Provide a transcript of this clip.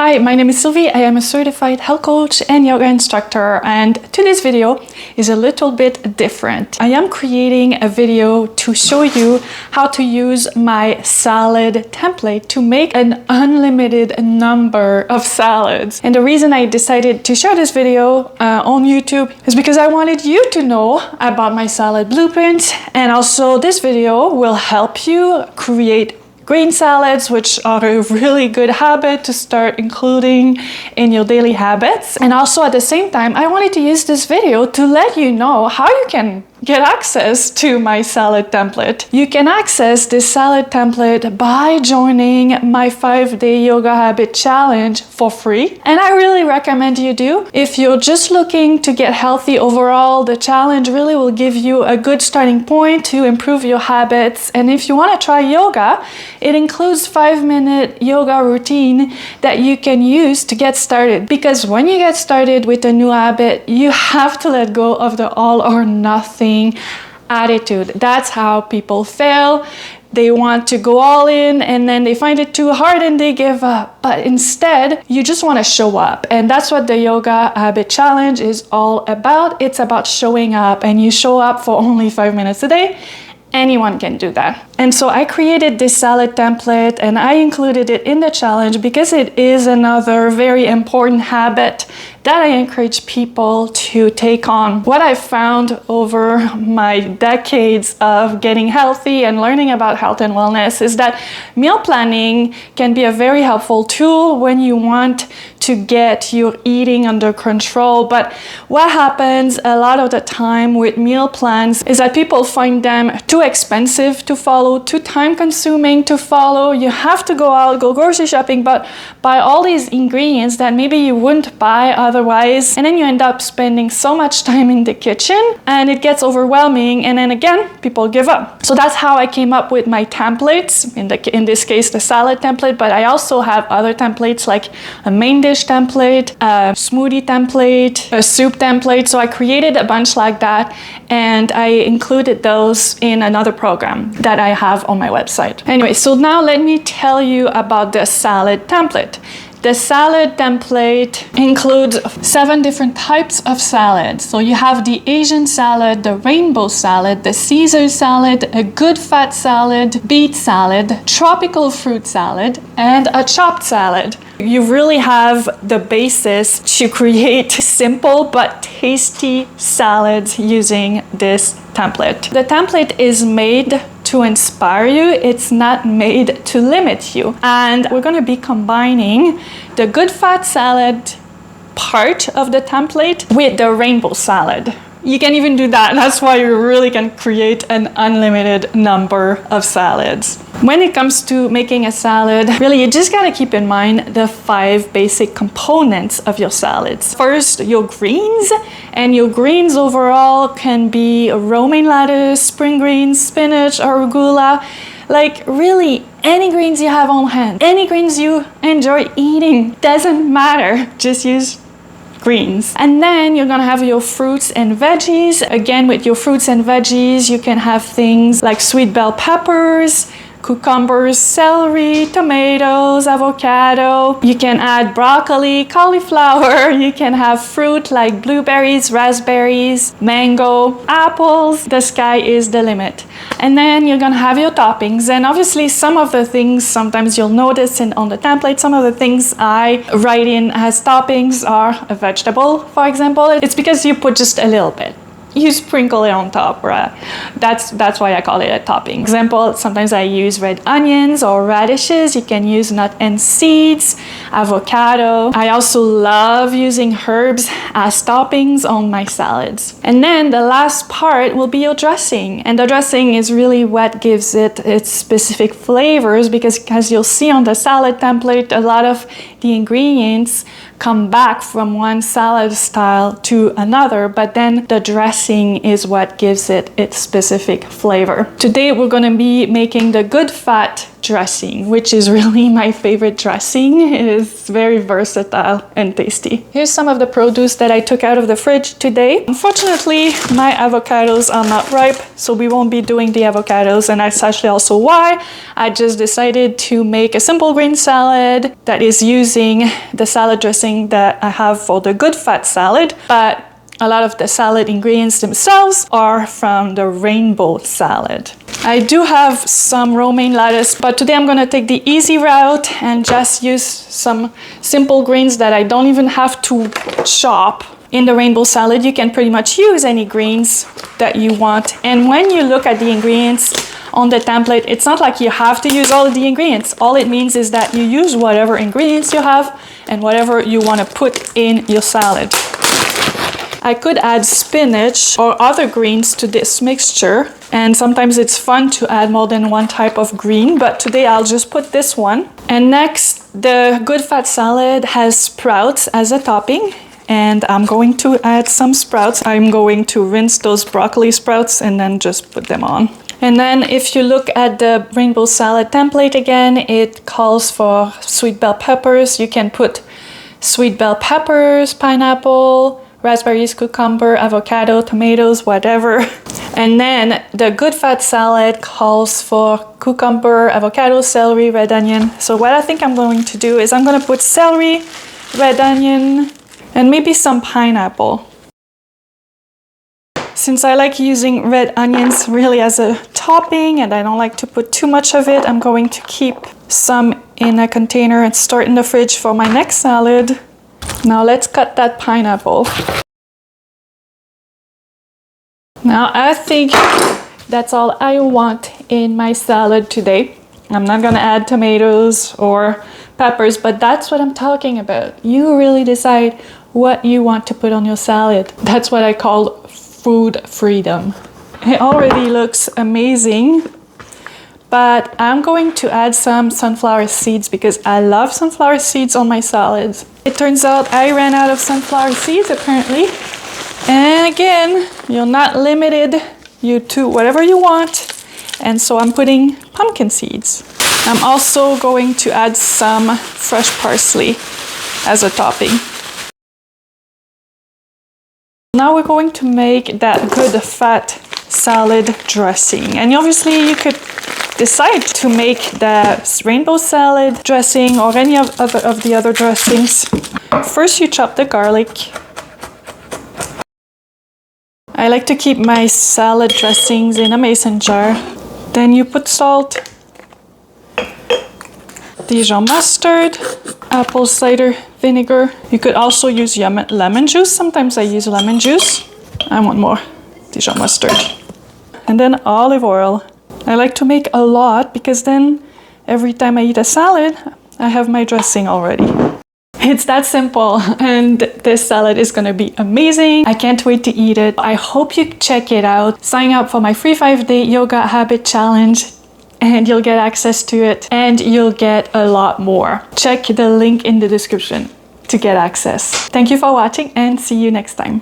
Hi, my name is Sylvie. I am a certified health coach and yoga instructor, and today's video is a little bit different. I am creating a video to show you how to use my salad template to make an unlimited number of salads. And the reason I decided to share this video on YouTube is because I wanted you to know about my salad blueprints, and also this video will help you create green salads, which are a really good habit to start including in your daily habits. And also at the same time, I wanted to use this video to let you know how you can get access to my salad template. You can access this salad template by joining my 5-day yoga habit challenge for free. And I really recommend you do. If you're just looking to get healthy overall, the challenge really will give you a good starting point to improve your habits. And if you want to try yoga, it includes 5-minute yoga routine that you can use to get started. Because when you get started with a new habit, you have to let go of the all or nothing attitude. That's how people fail. They want to go all in and then they find it too hard and they give up. But instead, you just want to show up. And that's what the Yoga Habit Challenge is all about. It's about showing up, and you show up for only 5 minutes a day. Anyone can do that. And so I created this salad template and I included it in the challenge because it is another very important habit that I encourage people to take on. What I found over my decades of getting healthy and learning about health and wellness is that meal planning can be a very helpful tool when you want to get your eating under control. But what happens a lot of the time with meal plans is that people find them too expensive to follow, too time consuming to follow. You have to go out, go grocery shopping, but buy all these ingredients that maybe you wouldn't buy otherwise. And then you end up spending so much time in the kitchen and it gets overwhelming. And then again, people give up. So that's how I came up with my templates, in this case, the salad template, but I also have other templates like a main dish template, a smoothie template, a soup template. So I created a bunch like that and I included those in another program that I have on my website. Anyway, so now let me tell you about the salad template. The salad template includes 7 different types of salads. So you have the Asian salad, the rainbow salad, the Caesar salad, a good fat salad, beet salad, tropical fruit salad, and a chopped salad. You really have the basis to create simple but tasty salads using this template. The template is made to inspire you. It's not made to limit you. And we're going to be combining the good fat salad part of the template with the rainbow salad. You can even do that. That's why you really can create an unlimited number of salads. When it comes to making a salad, really you just gotta keep in mind the 5 basic components of your salads. First, your greens, and your greens overall can be romaine lettuce, spring greens, spinach, arugula. Like really any greens you have on hand, any greens you enjoy eating, doesn't matter, just use greens. And then you're gonna have your fruits and veggies. Again, with your fruits and veggies, you can have things like sweet bell peppers, cucumbers, celery, tomatoes, avocado. You can add broccoli, cauliflower. You can have fruit like blueberries, raspberries, mango, apples. The sky is the limit. And then you're gonna have your toppings. And obviously some of the things, sometimes you'll notice on the template, some of the things I write in as toppings are a vegetable, for example. It's because you put just a little bit. You sprinkle it on top, right? That's why I call it a topping. Example, sometimes I use red onions or radishes. You can use nut and seeds, avocado. I also love using herbs as toppings on my salads. And then the last part will be your dressing. And the dressing is really what gives it its specific flavors, because as you'll see on the salad template, a lot of the ingredients come back from one salad style to another, but then the dressing is what gives it its specific flavor. Today we're going to be making the good fat dressing, which is really my favorite dressing. It is very versatile and tasty. Here's some of the produce that I took out of the fridge today. Unfortunately, my avocados are not ripe, so we won't be doing the avocados, and that's actually also why I just decided to make a simple green salad that is using using the salad dressing that I have for the Good Fat salad, but a lot of the salad ingredients themselves are from the rainbow salad. I do have some romaine lettuce, but today I'm gonna take the easy route and just use some simple greens that I don't even have to chop. In the rainbow salad, you can pretty much use any greens that you want. And when you look at the ingredients on the template, it's not like you have to use all of the ingredients. All it means is that you use whatever ingredients you have and whatever you wanna put in your salad. I could add spinach or other greens to this mixture, and sometimes it's fun to add more than one type of green, but today I'll just put this one. And next, the Good Fat salad has sprouts as a topping, and I'm going to add some sprouts. I'm going to rinse those broccoli sprouts and then just put them on. And then if you look at the rainbow salad template again, it calls for sweet bell peppers. You can put sweet bell peppers, pineapple, raspberries, cucumber, avocado, tomatoes, whatever. And then the Good Fat salad calls for cucumber, avocado, celery, red onion. So what I think I'm going to do is I'm going to put celery, red onion, and maybe some pineapple. Since I like using red onions really as a topping and I don't like to put too much of it, I'm going to keep some in a container and store it in the fridge for my next salad. Now let's cut that pineapple. Now I think that's all I want in my salad today. I'm not gonna add tomatoes or peppers, but that's what I'm talking about. You really decide what you want to put on your salad. That's what I call food freedom. It already looks amazing, but I'm going to add some sunflower seeds because I love sunflower seeds on my salads. It turns out I ran out of sunflower seeds apparently. And again, you're not limited. You do whatever you want. And so I'm putting pumpkin seeds. I'm also going to add some fresh parsley as a topping. Now we're going to make that Good Fat salad dressing. And obviously you could decide to make the rainbow salad dressing or any of the other dressings. First you chop the garlic. I like to keep my salad dressings in a mason jar. Then you put salt, Dijon mustard, apple cider vinegar. You could also use lemon juice. Sometimes I use lemon juice. I want more Dijon mustard. And then olive oil. I like to make a lot because then every time I eat a salad, I have my dressing already. It's that simple, and this salad is gonna be amazing. I can't wait to eat it. I hope you check it out. Sign up for my free 5-day yoga habit challenge and you'll get access to it and you'll get a lot more. Check the link in the description to get access. Thank you for watching and see you next time.